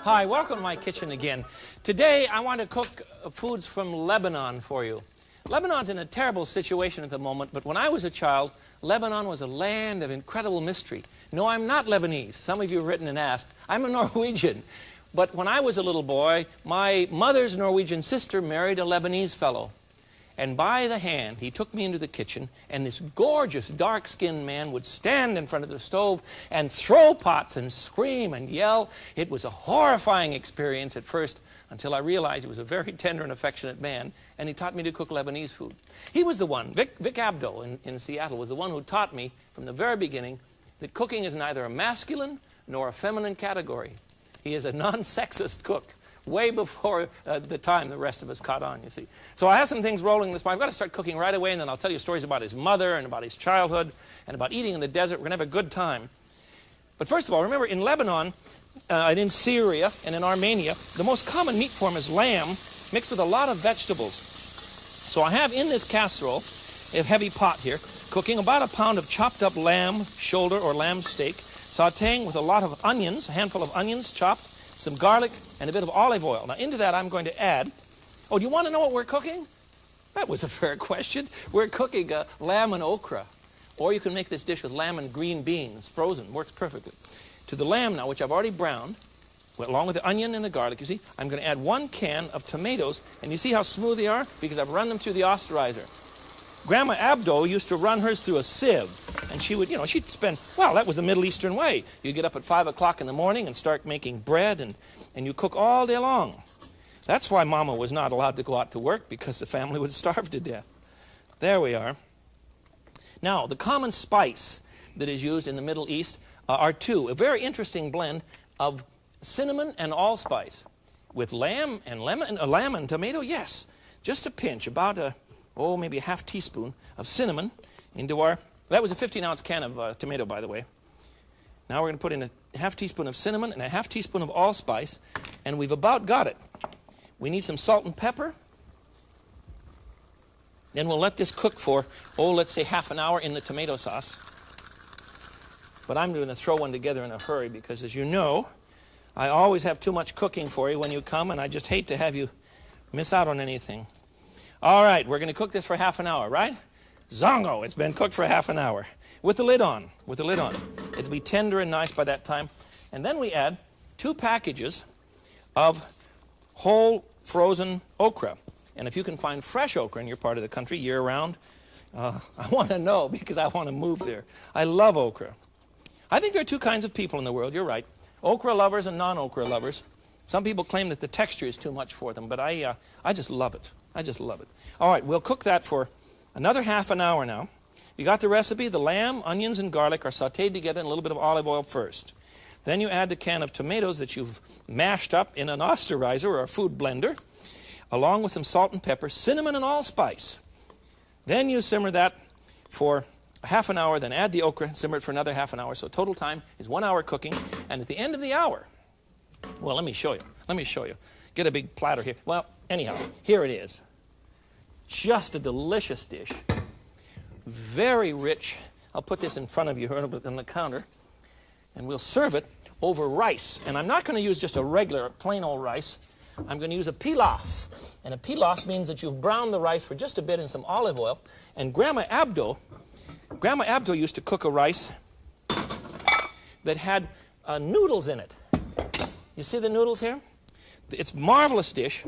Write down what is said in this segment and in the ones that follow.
Hi, welcome to my kitchen again. Today I want to cook foods from Lebanon for you. Lebanon's in a terrible situation at the moment, but when I was a child, Lebanon was a land of incredible mystery. No, I'm not Lebanese. Some of you have written and asked. I'm a Norwegian. But when I was a little boy, my mother's Norwegian sister married a Lebanese fellow. And by the hand, he took me into the kitchen, and this gorgeous, dark-skinned man would stand in front of the stove and throw pots and scream and yell. It was a horrifying experience at first, until I realized he was a very tender and affectionate man, and he taught me to cook Lebanese food. He was the one, Vic Abdo in Seattle, was the one who taught me from the very beginning that cooking is neither a masculine nor a feminine category. He is a non-sexist cook. Way before the time the rest of us caught on, you see. So I have some things rolling this morning. I've got to start cooking right away, and then I'll tell you stories about his mother and about his childhood and about eating in the desert. We're going to have a good time. But first of all, remember in Lebanon and in Syria and in Armenia, the most common meat form is lamb mixed with a lot of vegetables. So I have in this casserole, a heavy pot here, cooking about a pound of chopped up lamb shoulder or lamb steak, sauteing with a lot of onions, a handful of onions chopped, some garlic, and a bit of olive oil. Now, into that, I'm going to add... Oh, do you want to know what we're cooking? That was a fair question. We're cooking lamb and okra. Or you can make this dish with lamb and green beans, frozen. Works perfectly. To the lamb now, which I've already browned, along with the onion and the garlic, you see, I'm going to add 1 can of tomatoes. And you see how smooth they are? Because I've run them through the osterizer. Grandma Abdo used to run hers through a sieve, and she would, she'd spend, well, that was the Middle Eastern way. You get up at 5 o'clock in the morning and start making bread, and you cook all day long. That's why Mama was not allowed to go out to work, because the family would starve to death. There we are. Now, the common spice that is used in the Middle East are two. A very interesting blend of cinnamon and allspice. With lamb and tomato, yes. Just a pinch, about maybe a half teaspoon of cinnamon into our... That was a 15-ounce can of tomato, by the way. Now we're going to put in a half teaspoon of cinnamon and a half teaspoon of allspice, and we've about got it. We need some salt and pepper. Then we'll let this cook for, let's say half an hour in the tomato sauce. But I'm going to throw one together in a hurry because, as you know, I always have too much cooking for you when you come, and I just hate to have you miss out on anything. All right, we're going to cook this for half an hour, right? Zongo, it's been cooked for half an hour. With the lid on, It'll be tender and nice by that time. And then we add 2 packages of whole frozen okra. And if you can find fresh okra in your part of the country year-round, I want to know because I want to move there. I love okra. I think there are 2 kinds of people in the world, you're right. Okra lovers and non-okra lovers. Some people claim that the texture is too much for them, but I just love it. I just love it. All right, we'll cook that for another half an hour now. You got the recipe? The lamb, onions, and garlic are sautéed together in a little bit of olive oil first. Then you add the can of tomatoes that you've mashed up in an osterizer or a food blender, along with some salt and pepper, cinnamon and allspice. Then you simmer that for half an hour, then add the okra and simmer it for another half an hour. So total time is 1 hour cooking. And at the end of the hour, well, let me show you. Get a big platter here. Well, anyhow, here it is. Just a delicious dish. Very rich. I'll put this in front of you here on the counter. And we'll serve it over rice. And I'm not going to use just a regular, plain old rice. I'm going to use a pilaf. And a pilaf means that you've browned the rice for just a bit in some olive oil. And Grandma Abdo used to cook a rice that had noodles in it. You see the noodles here? It's a marvelous dish.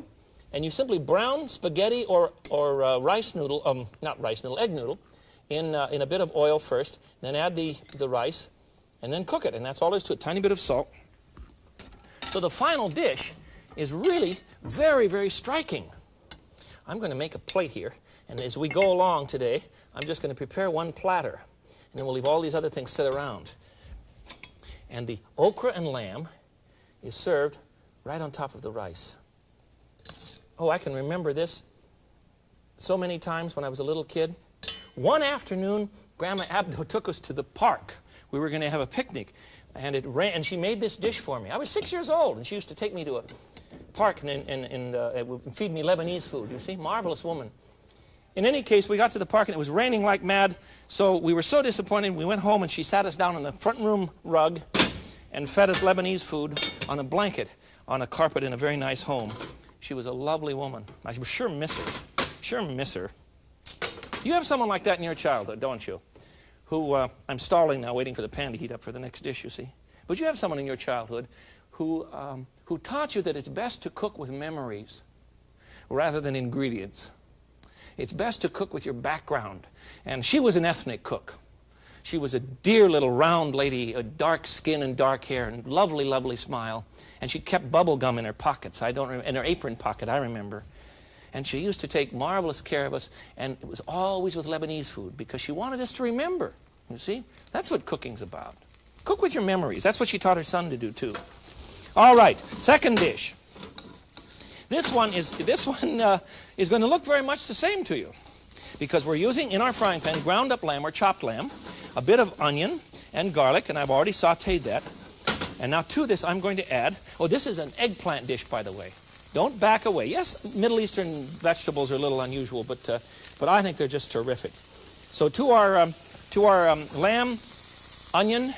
And you simply brown spaghetti or rice noodle, egg noodle, in a bit of oil first. Then add the rice. And then cook it, and that's all there is to it. Tiny bit of salt. So the final dish is really very, very striking. I'm going to make a plate here. And as we go along today, I'm just going to prepare one platter. And then we'll leave all these other things sit around. And the okra and lamb is served right on top of the rice. Oh, I can remember this so many times when I was a little kid. One afternoon, Grandma Abdo took us to the park. We were going to have a picnic. And it rained, and she made this dish for me. I was 6 years old, and she used to take me to a park and feed me Lebanese food. You see, marvelous woman. In any case, we got to the park, and it was raining like mad, so we were so disappointed. We went home, and she sat us down on the front room rug and fed us Lebanese food on a blanket on a carpet in a very nice home. She was a lovely woman. I sure miss her. Sure miss her. You have someone like that in your childhood, don't you? Who, I'm stalling now, waiting for the pan to heat up for the next dish, you see. But you have someone in your childhood who taught you that it's best to cook with memories rather than ingredients. It's best to cook with your background. And she was an ethnic cook. She was a dear little round lady, a dark skin and dark hair, and lovely, lovely smile. And she kept bubble gum in her pockets. In her apron pocket, I remember. And she used to take marvelous care of us, and it was always with Lebanese food because she wanted us to remember. You see? That's what cooking's about. Cook with your memories. That's what she taught her son to do, too. All right, second dish. This one is going to look very much the same to you because we're using in our frying pan ground up lamb or chopped lamb, a bit of onion and garlic, and I've already sautéed that. And now to this I'm going to add, oh, this is an eggplant dish, by the way. Don't back away. Yes, Middle Eastern vegetables are a little unusual, but I think they're just terrific. So to our lamb, onion,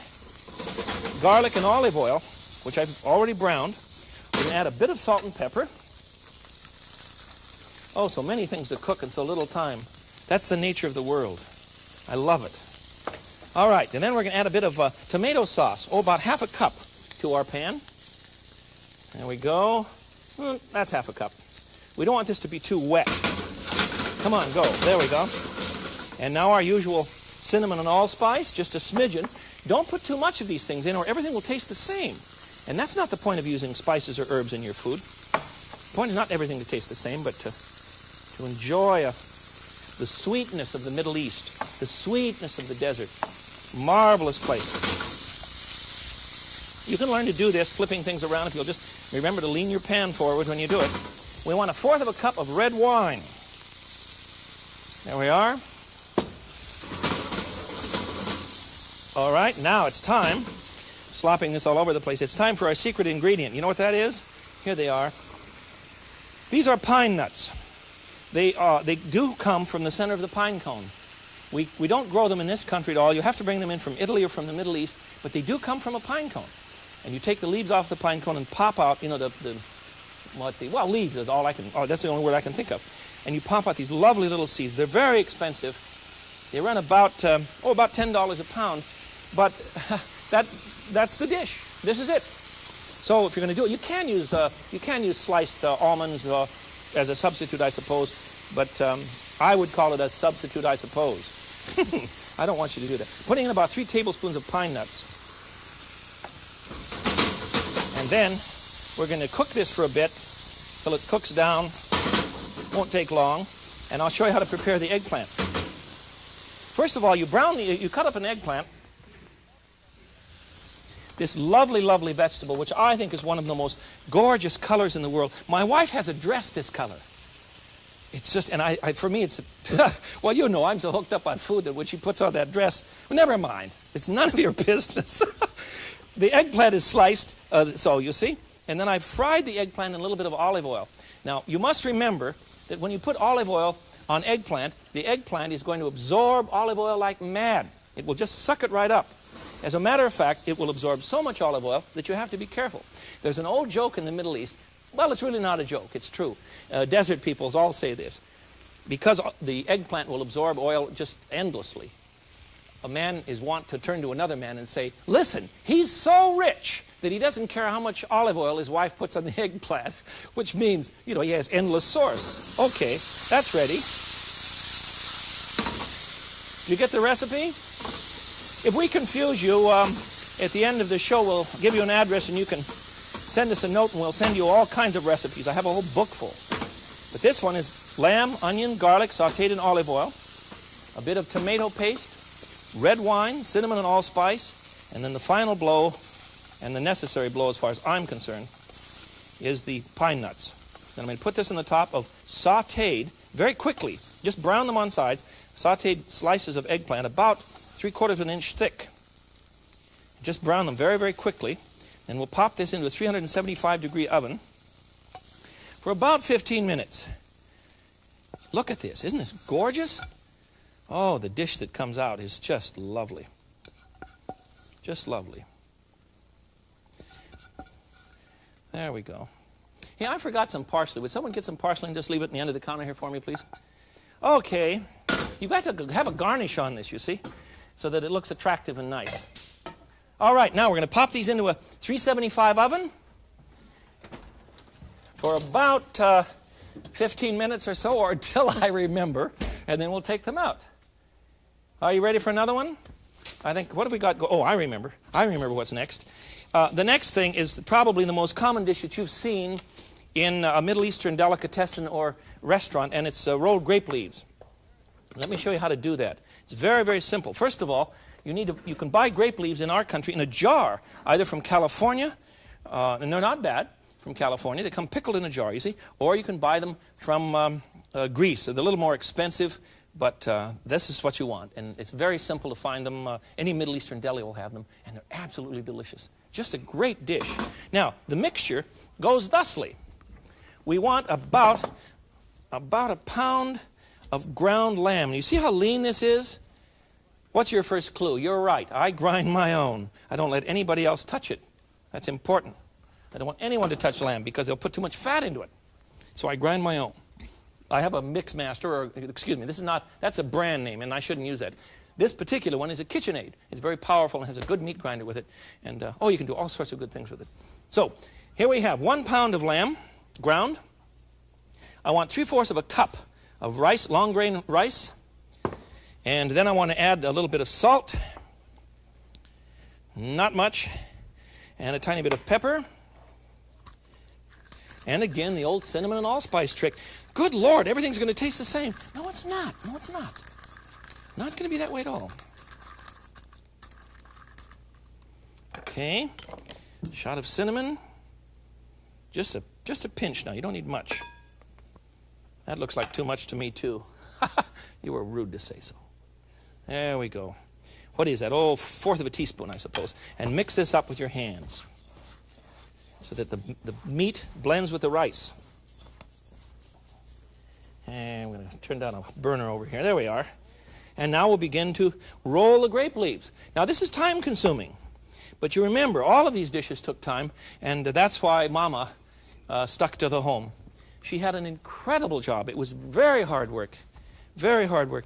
garlic, and olive oil, which I've already browned, we're going to add a bit of salt and pepper. Oh, so many things to cook in so little time. That's the nature of the world. I love it. All right, and then we're going to add a bit of tomato sauce, about half a cup to our pan. There we go. That's half a cup. We don't want this to be too wet. Come on, go. There we go. And now our usual cinnamon and allspice, just a smidgen. Don't put too much of these things in or everything will taste the same. And that's not the point of using spices or herbs in your food. The point is not everything to taste the same, but to enjoy the sweetness of the Middle East, the sweetness of the desert. Marvelous place. You can learn to do this, flipping things around, if you'll just remember to lean your pan forward when you do it. We want 1/4 cup of red wine. There we are. All right, now it's time, slopping this all over the place, it's time for our secret ingredient. You know what that is? Here they are. These are pine nuts. They do come from the center of the pine cone. We don't grow them in this country at all. You have to bring them in from Italy or from the Middle East, but they do come from a pine cone. And you take the leaves off the pine cone and pop out, you know, leaves is all that's the only word I can think of. And you pop out these lovely little seeds. They're very expensive. They run about $10 a pound, but that's the dish. This is it. So if you're going to do it, you can use sliced almonds as a substitute, I suppose, but I would call it a substitute, I suppose. I don't want you to do that. Putting in about 3 tablespoons of pine nuts. And then we're going to cook this for a bit till it cooks down. Won't take long. And I'll show you how to prepare the eggplant. First of all, you cut up an eggplant. This lovely, lovely vegetable, which I think is one of the most gorgeous colors in the world. My wife has a dress this color. It's just, and for me, it's, well, you know, I'm so hooked up on food that when she puts on that dress, well, never mind. It's none of your business. The eggplant is sliced, so you see, and then I fried the eggplant in a little bit of olive oil. Now, you must remember that when you put olive oil on eggplant, the eggplant is going to absorb olive oil like mad. It will just suck it right up. As a matter of fact, it will absorb so much olive oil that you have to be careful. There's an old joke in the Middle East. Well, it's really not a joke. It's true. Desert peoples all say this. Because the eggplant will absorb oil just endlessly, a man is wont to turn to another man and say, listen, he's so rich that he doesn't care how much olive oil his wife puts on the eggplant, which means, you know, he has endless source. Okay, that's ready. Do you get the recipe? If we confuse you, at the end of the show, we'll give you an address and you can send us a note and we'll send you all kinds of recipes. I have a whole book full. But this one is lamb, onion, garlic, sauteed in olive oil, a bit of tomato paste, red wine, cinnamon and allspice, and then the final blow, and the necessary blow as far as I'm concerned, is the pine nuts. Then I'm going to put this on the top of sauteed, very quickly, just brown them on sides, sauteed slices of eggplant, about 3/4 of an inch thick. Just brown them very, very quickly. And we'll pop this into a 375-degree oven for about 15 minutes. Look at this. Isn't this gorgeous? Oh, the dish that comes out is just lovely. Just lovely. There we go. Hey, I forgot some parsley. Would someone get some parsley and just leave it in the end of the counter here for me, please? Okay. You've got to have a garnish on this, you see, so that it looks attractive and nice. All right, now we're going to pop these into a 375 oven for about 15 minutes or so, or until I remember, and then we'll take them out. Are you ready for another one? I think, what have we got? Oh, I remember. I remember what's next. The next thing is probably the most common dish that you've seen in a Middle Eastern delicatessen or restaurant, and it's rolled grape leaves. Let me show you how to do that. It's very, very simple. First of all, you can buy grape leaves in our country in a jar, either from California, and they're not bad, from California. They come pickled in a jar, you see, or you can buy them from Greece. They're a little more expensive, but this is what you want. And it's very simple to find them. Any Middle Eastern deli will have them, and they're absolutely delicious. Just a great dish. Now, the mixture goes thusly. We want about a pound of ground lamb. You see how lean this is? What's your first clue? You're right. I grind my own. I don't let anybody else touch it. That's important. I don't want anyone to touch lamb because they'll put too much fat into it. So I grind my own. I have a mix master, or excuse me, that's a brand name, and I shouldn't use that. This particular one is a KitchenAid. It's very powerful and has a good meat grinder with it. And, you can do all sorts of good things with it. So here we have 1 pound of lamb, ground. I want 3/4 of a cup of rice, long grain rice. And then I want to add a little bit of salt, not much, and a tiny bit of pepper. And again, the old cinnamon and allspice trick. Good Lord, everything's going to taste the same. No, it's not. No, it's not. Not going to be that way at all. Okay, shot of cinnamon. Just a pinch now. You don't need much. That looks like too much to me, too. You were rude to say so. There we go. What is that? Oh, 1/4 of a teaspoon, I suppose. And mix this up with your hands so that the meat blends with the rice. And I'm going to turn down a burner over here. There we are. And now we'll begin to roll the grape leaves. Now, this is time-consuming. But you remember, all of these dishes took time, and that's why Mama stuck to the home. She had an incredible job. It was very hard work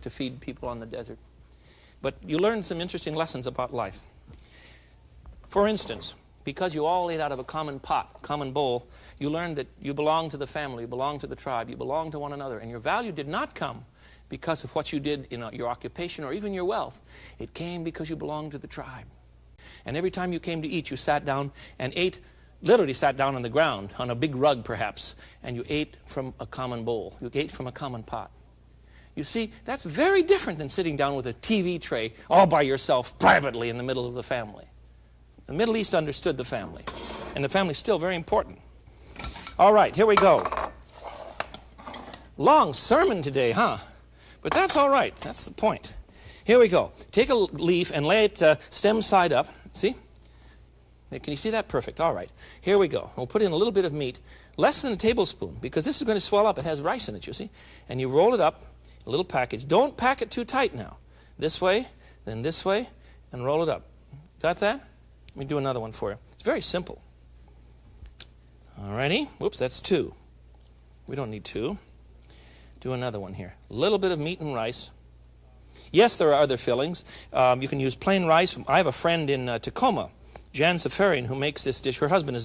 to feed people on the desert. But you learned some interesting lessons about life. For instance, because you all ate out of a common pot, common bowl, you learned that you belong to the family, you belong to the tribe, you belong to one another, and your value did not come because of what you did in your occupation or even your wealth. It came because you belonged to the tribe. And every time you came to eat, you sat down and ate, literally sat down on the ground, on a big rug perhaps, and you ate from a common bowl. You ate from a common pot. You see, that's very different than sitting down with a TV tray all by yourself privately in the middle of the family. The Middle East understood the family, and the family's still very important. All right, here we go. Long sermon today, huh? But that's all right. That's the point. Here we go. Take a leaf and lay it stem side up. See? Can you see that? Perfect. All right. Here we go. We'll put in a little bit of meat, less than a tablespoon, because this is going to swell up. It has rice in it, you see. And you roll it up, a little package. Don't pack it too tight now. This way, then this way, and roll it up. Got that? Let me do another one for you. It's very simple. All righty. Whoops, that's 2. We don't need 2. Do another one here. A little bit of meat and rice. Yes, there are other fillings. You can use plain rice. I have a friend in Tacoma, Jan Safarian, who makes this dish. Her husband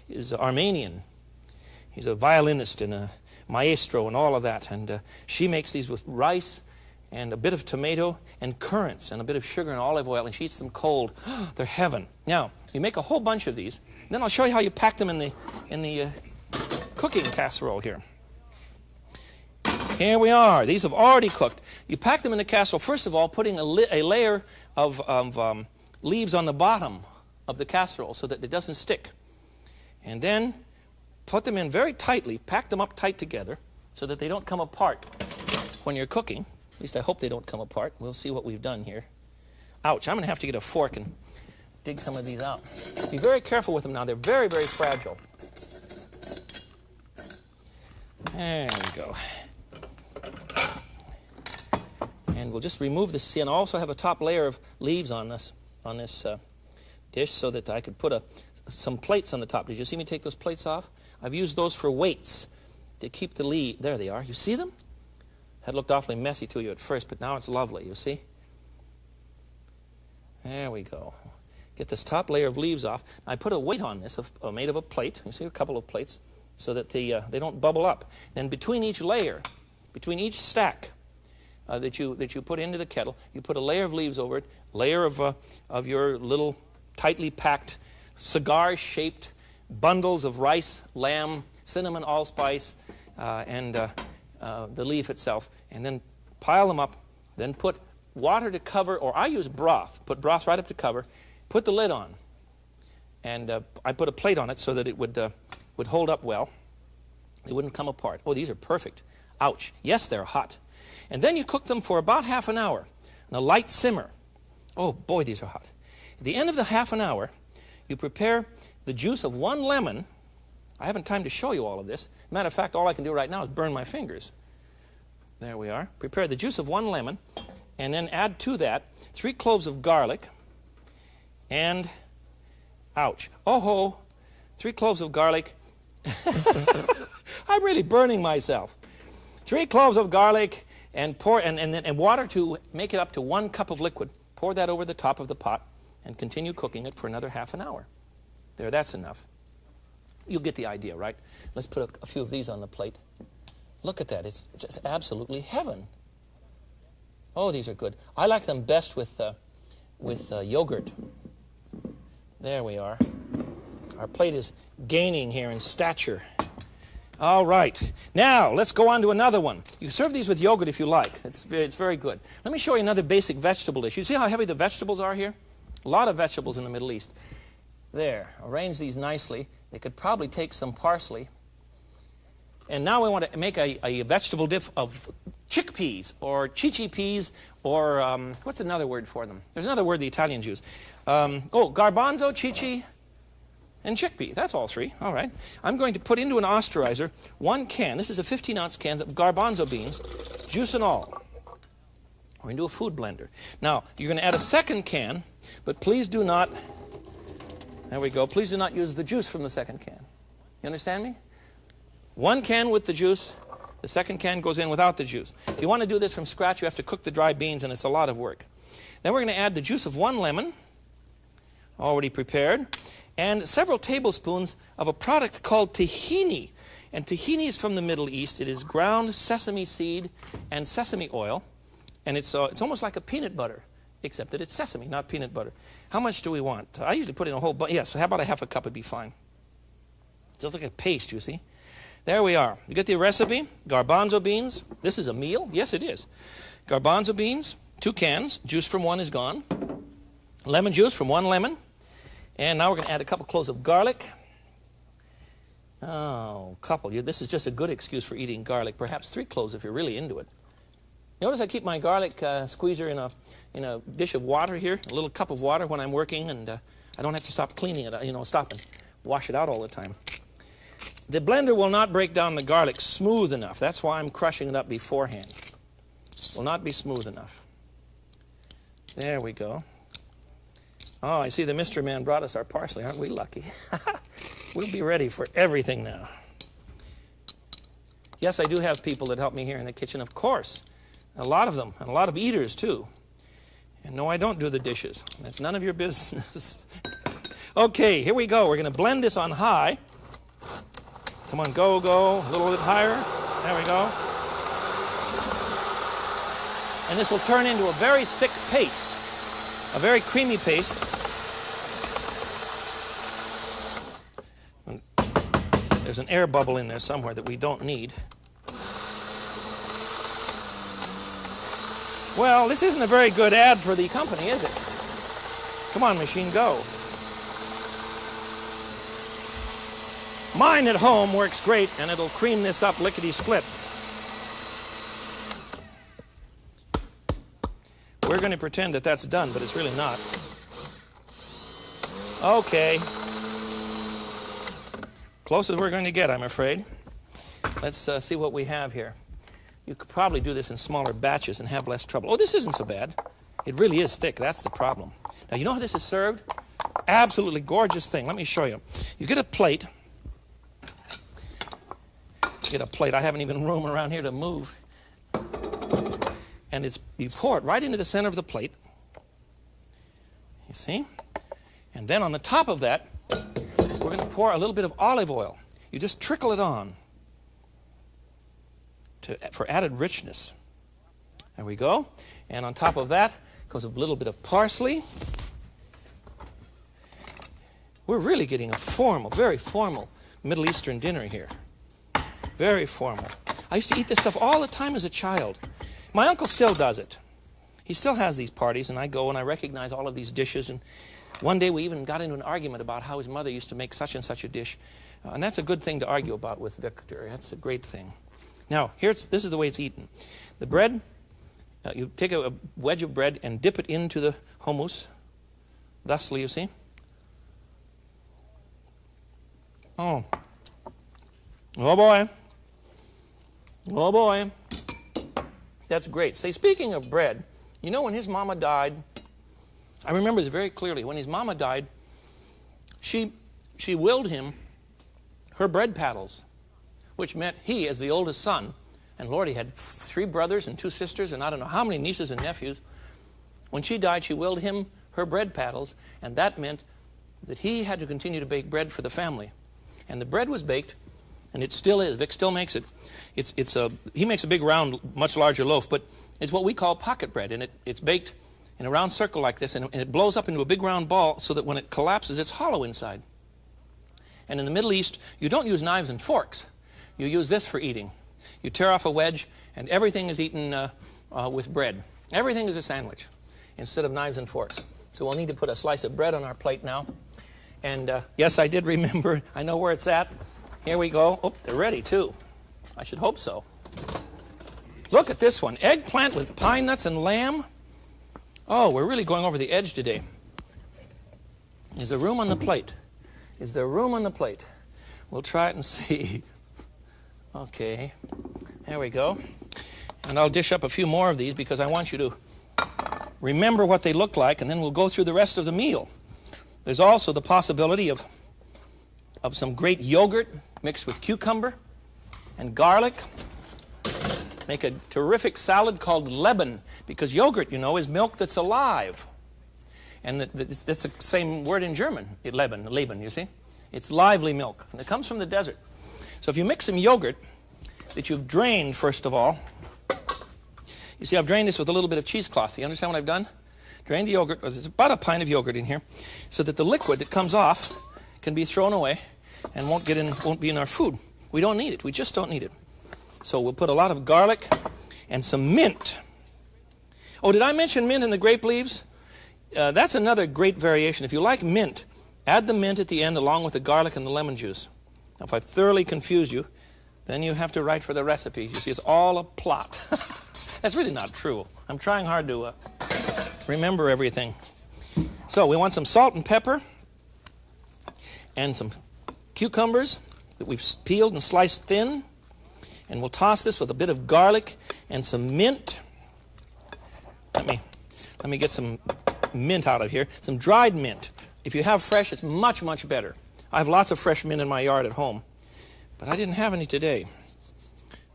is Armenian. He's a violinist and a maestro and all of that. And she makes these with rice and a bit of tomato and currants and a bit of sugar and olive oil, and she eats them cold. They're heaven. Now, you make a whole bunch of these. Then I'll show you how you pack them in the cooking casserole here. Here we are. These have already cooked. You pack them in a casserole, first of all, putting a layer of leaves on the bottom of the casserole so that it doesn't stick. And then put them in very tightly, pack them up tight together so that they don't come apart when you're cooking. At least I hope they don't come apart. We'll see what we've done here. Ouch, I'm going to have to get a fork and dig some of these out. Be very careful with them now. They're very, very fragile. There we go. And we'll just remove the skin. I also have a top layer of leaves on this dish so that I could put some plates on the top. Did you see me take those plates off? I've used those for weights to keep the leaf. There they are. You see them? That looked awfully messy to you at first, but now it's lovely, you see? There we go. Get this top layer of leaves off. I put a weight on this made of a plate. You see a couple of plates so that they don't bubble up. Then between each layer, between each stack that you put into the kettle, you put a layer of leaves over it, layer of your little tightly packed cigar-shaped bundles of rice, lamb, cinnamon, allspice, and the leaf itself, and then pile them up, then put water to cover, or I use broth, put broth right up to cover, put the lid on, and I put a plate on it so that it would hold up well. They wouldn't come apart. Oh, these are perfect. Ouch. Yes, they're hot. And then you cook them for about half an hour on a light simmer. Oh, boy, these are hot. At the end of the half an hour, you prepare the juice of 1 lemon. I haven't time to show you all of this. Matter of fact, all I can do right now is burn my fingers. There we are. Prepare the juice of 1 lemon, and then add to that 3 cloves of garlic, and, ouch, oh-ho, 3 cloves of garlic. I'm really burning myself. 3 cloves of garlic, and pour and water to make it up to 1 cup of liquid. Pour that over the top of the pot, and continue cooking it for another half an hour. There, that's enough. You'll get the idea, right? Let's put a few of these on the plate. Look at that. It's just absolutely heaven. Oh, these are good. I like them best with yogurt. There we are. Our plate is gaining here in stature. All right. Now, let's go on to another one. You can serve these with yogurt if you like. It's very good. Let me show you another basic vegetable dish. You see how heavy the vegetables are here? A lot of vegetables in the Middle East. There. Arrange these nicely. They could probably take some parsley. And now we want to make a vegetable dip of chickpeas or chichi peas or what's another word for them? There's another word the Italians use. Garbanzo, chichi, and chickpea. That's all 3. All right. I'm going to put into an osterizer 1 can. This is a 15-ounce can of garbanzo beans, juice and all. Or into a food blender. Now, you're going to add a 2nd can, but please do not, there we go, please do not use the juice from the 2nd can. You understand me? 1 can with the juice, the 2nd can goes in without the juice. If you want to do this from scratch, you have to cook the dry beans, and it's a lot of work. Then we're going to add the juice of 1 lemon, already prepared, and several tablespoons of a product called tahini. And tahini is from the Middle East. It is ground sesame seed and sesame oil, and it's almost like a peanut butter, except that it's sesame, not peanut butter. How much do we want? I usually put in a whole bunch. Yes, how about a half a cup would be fine. It's just like a paste, you see. There we are. You get the recipe. Garbanzo beans. This is a meal. Yes, it is. Garbanzo beans, 2 cans. Juice from 1 is gone. Lemon juice from 1 lemon. And now we're going to add a couple cloves of garlic. Oh, couple. This is just a good excuse for eating garlic. Perhaps 3 cloves if you're really into it. Notice I keep my garlic squeezer in a dish of water here, a little cup of water when I'm working, and I don't have to stop cleaning it, stop and wash it out all the time. The blender will not break down the garlic smooth enough. That's why I'm crushing it up beforehand. It will not be smooth enough. There we go. Oh, I see the mystery man brought us our parsley. Aren't we lucky? We'll be ready for everything now. Yes, I do have people that help me here in the kitchen, of course. A lot of them, and a lot of eaters, too. And no, I don't do the dishes. That's none of your business. Okay, here we go. We're going to blend this on high. Come on, go. A little bit higher. There we go. And this will turn into a very thick paste, a very creamy paste. There's an air bubble in there somewhere that we don't need. Well, this isn't a very good ad for the company, is it? Come on, machine, go. Mine at home works great, and it'll cream this up lickety-split. We're going to pretend that that's done, but it's really not. Okay. Close as we're going to get, I'm afraid. Let's see what we have here. You could probably do this in smaller batches and have less trouble. Oh, this isn't so bad. It really is thick. That's the problem. Now, you know how this is served? Absolutely gorgeous thing. Let me show you. You get a plate. I haven't even room around here to move. And you pour it right into the center of the plate. You see? And then on the top of that, we're going to pour a little bit of olive oil. You just trickle it on for added richness. There we go. And on top of that goes a little bit of parsley. We're really getting a formal, very formal Middle Eastern dinner here. Very formal. I used to eat this stuff all the time as a child. My uncle still does it. He still has these parties, and I go and I recognize all of these dishes. And one day we even got into an argument about how his mother used to make such and such a dish. And that's a good thing to argue about with Victor. That's a great thing. Now, this is the way it's eaten. The bread, you take a wedge of bread and dip it into the hummus. Thusly, you see. Oh. Oh, boy. Oh, boy. That's great. Say, speaking of bread, you know when his mama died, I remember this very clearly. When his mama died, she willed him her bread paddles, which meant he, as the oldest son, and Lord, he had 3 brothers and 2 sisters and I don't know how many nieces and nephews. When she died, she willed him her bread paddles, and that meant that he had to continue to bake bread for the family. And the bread was baked, and it still is. Vic still makes it. He makes a big round, much larger loaf, but it's what we call pocket bread, and it's baked in a round circle like this, and it blows up into a big round ball so that when it collapses, it's hollow inside. And in the Middle East, you don't use knives and forks. You use this for eating. You tear off a wedge, and everything is eaten with bread. Everything is a sandwich instead of knives and forks. So we'll need to put a slice of bread on our plate now. And yes, I did remember. I know where it's at. Here we go. Oh, they're ready, too. I should hope so. Look at this one. Eggplant with pine nuts and lamb. Oh, we're really going over the edge today. Is there room on the plate? Is there room on the plate? We'll try it and see. Okay. There we go. And I'll dish up a few more of these because I want you to remember what they look like, and then we'll go through the rest of the meal. There's also the possibility of some great yogurt mixed with cucumber and garlic. Make a terrific salad called Leban, because yogurt, you know, is milk that's alive. And that's the same word in German, Leben, you see? It's lively milk, and it comes from the desert. So if you mix some yogurt that you've drained, first of all, you see I've drained this with a little bit of cheesecloth. You understand what I've done? Drain the yogurt. There's about a pint of yogurt in here, so that the liquid that comes off can be thrown away and won't be in our food. We don't need it. We just don't need it. So we'll put a lot of garlic and some mint. Oh, did I mention mint in the grape leaves? That's another great variation. If you like mint, add the mint at the end along with the garlic and the lemon juice. Now, if I've thoroughly confused you, then you have to write for the recipe. You see, it's all a plot. That's really not true. I'm trying hard to remember everything. So we want some salt and pepper and some cucumbers that we've peeled and sliced thin. And we'll toss this with a bit of garlic and some mint. Let me get some mint out of here. Some dried mint. If you have fresh, it's much, much better. I have lots of fresh mint in my yard at home, but I didn't have any today.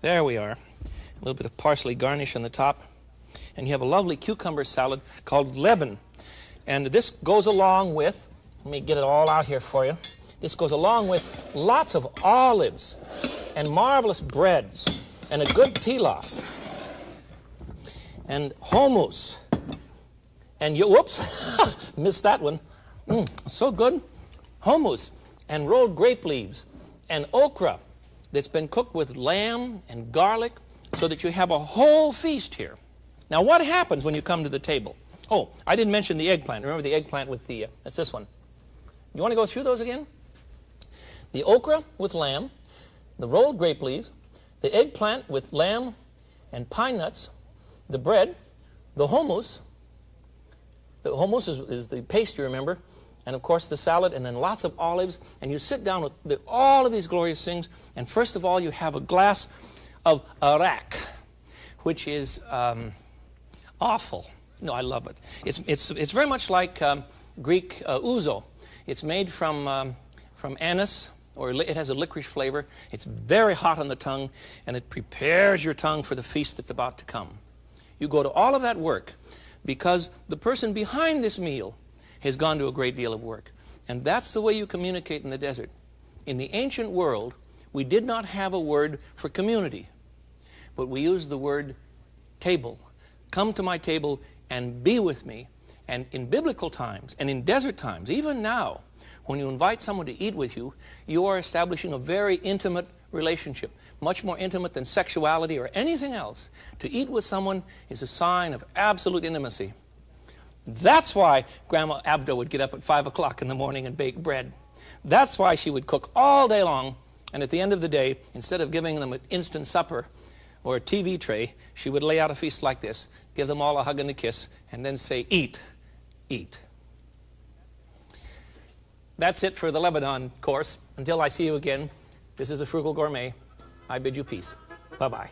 There we are. A little bit of parsley garnish on the top. And you have a lovely cucumber salad called Leban. And this goes along with, let me get it all out here for you. This goes along with lots of olives and marvelous breads and a good pilaf and hummus. And whoops, missed that one. So good. Hummus and rolled grape leaves and okra that's been cooked with lamb and garlic so that you have a whole feast here. Now, what happens when you come to the table? Oh, I didn't mention the eggplant. Remember the eggplant with the, that's this one. You want to go through those again? The okra with lamb, the rolled grape leaves, the eggplant with lamb and pine nuts, the bread, the hummus. The hummus is the paste, you remember, and of course the salad, and then lots of olives, and you sit down with all of these glorious things, and first of all you have a glass of arak, which is awful. No, I love it. It's very much like Greek ouzo. It's made from anise, or it has a licorice flavor. It's very hot on the tongue, and it prepares your tongue for the feast that's about to come. You go to all of that work because the person behind this meal has gone to a great deal of work. And that's the way you communicate in the desert. In the ancient world, we did not have a word for community, but we used the word table. Come to my table and be with me. And in biblical times and in desert times, even now, when you invite someone to eat with you, you are establishing a very intimate relationship, much more intimate than sexuality or anything else. To eat with someone is a sign of absolute intimacy. That's why Grandma Abdo would get up at 5 o'clock in the morning and bake bread. That's why she would cook all day long, and at the end of the day, instead of giving them an instant supper or a TV tray, she would lay out a feast like this, give them all a hug and a kiss, and then say, eat, eat. That's it for the Lebanon course. Until I see you again, this is the Frugal Gourmet. I bid you peace. Bye-bye.